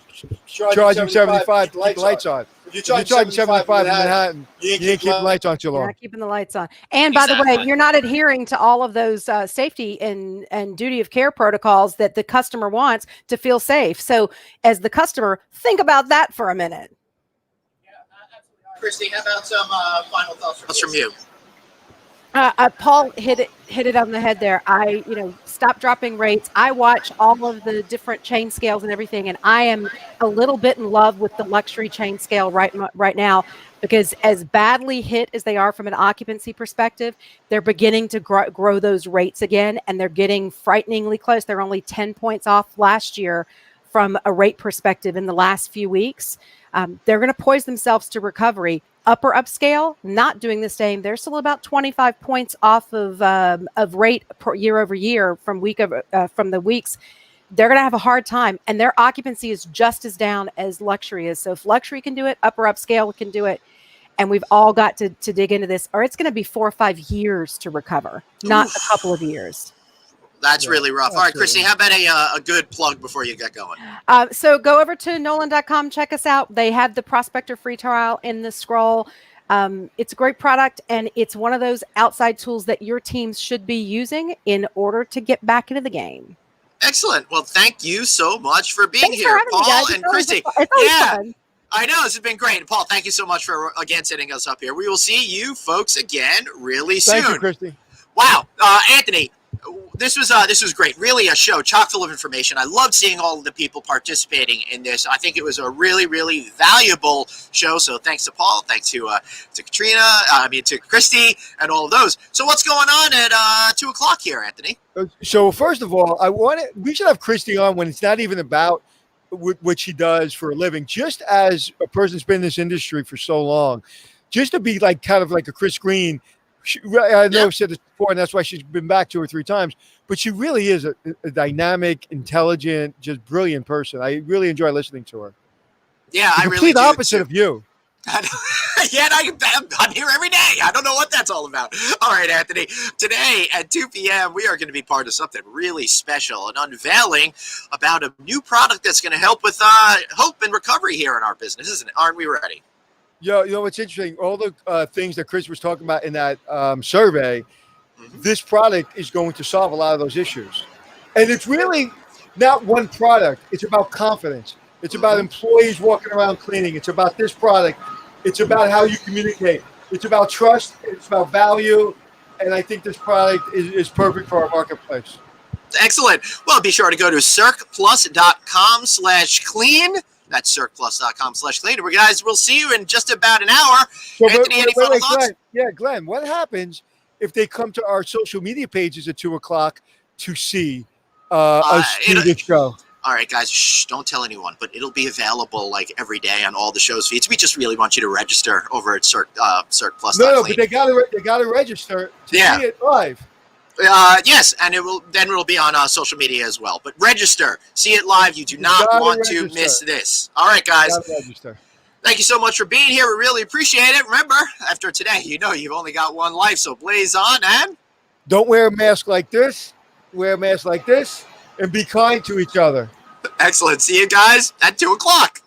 charging 75 to keep the lights on. If you're charging 75 in Manhattan, you ain't keeping the lights on too long. You're not keeping the lights on. And by the way, you're not adhering to all of those safety and duty of care protocols that the customer wants to feel safe. So as the customer, think about that for a minute. Kristi, how about some final thoughts from you? Paul hit it on the head there. I stop dropping rates. I watch all of the different chain scales and everything, and I am a little bit in love with the luxury chain scale right now because as badly hit as they are from an occupancy perspective, they're beginning to grow those rates again, and they're getting frighteningly close. They're only 10 points off last year from a rate perspective in the last few weeks. They're going to poise themselves to recovery. Upper upscale, not doing the same. They're still about 25 points off of rate per year over year from the weeks. They're going to have a hard time, and their occupancy is just as down as luxury is. So if luxury can do it, upper upscale can do it, and we've all got to dig into this, or it's going to be 4 or 5 years to recover, not a couple of years. That's really rough. All right, Kristi, how about a good plug before you get going? So go over to Knowland.com, check us out. They have the Prospector free trial in the scroll. It's a great product, and it's one of those outside tools that your teams should be using in order to get back into the game. Excellent. Well, thank you so much for being here, Paul and Kristi. Fun. I know, this has been great. Paul, thank you so much for, again, setting us up here. We will see you folks again really soon. Thank you, Kristi. Wow. Anthony, this was great. Really a show chock full of information. I loved seeing all of the people participating in this. I think it was a really, really valuable show. So thanks to Paul, thanks to Katrina, to Kristi, and all of those. So what's going on at 2 o'clock here, Anthony? So first of all, we should have Kristi on when it's not even about what she does for a living. Just as a person who's been in this industry for so long, just to be like kind of like a Chris Green. I know I've said this before, and that's why she's been back 2 or 3 times. But she really is a dynamic, intelligent, just brilliant person. I really enjoy listening to her. Yeah, I really do. Complete opposite of you. Yeah, I'm here every day. I don't know what that's all about. All right, Anthony. Today at 2 p.m., we are going to be part of something really special, an unveiling about a new product that's going to help with hope and recovery here in our business, isn't it? Aren't we ready? You know what's interesting? All the things that Chris was talking about in that survey, this product is going to solve a lot of those issues. And it's really not one product. It's about confidence. It's about employees walking around cleaning. It's about this product. It's about how you communicate. It's about trust. It's about value. And I think this product is perfect for our marketplace. Excellent. Well, be sure to go to circplus.com/clean. That's circplus.com/clean. We guys, we'll see you in just about an hour. So, Anthony, any final thoughts? Glenn, what happens if they come to our social media pages at 2 o'clock to see us do this show? All right, guys, shh, don't tell anyone, but it'll be available like every day on all the show's feeds. We just really want you to register over at Cirque Plus. No, but they gotta register to see it live. Yes, and it'll be on social media as well. But register, see it live. You do not want to miss this. All right, guys. Register. Thank you so much for being here. We really appreciate it. Remember, after today, you know you've only got one life, so blaze on and don't wear a mask like this. Wear a mask like this, and be kind to each other. Excellent. See you guys at 2:00.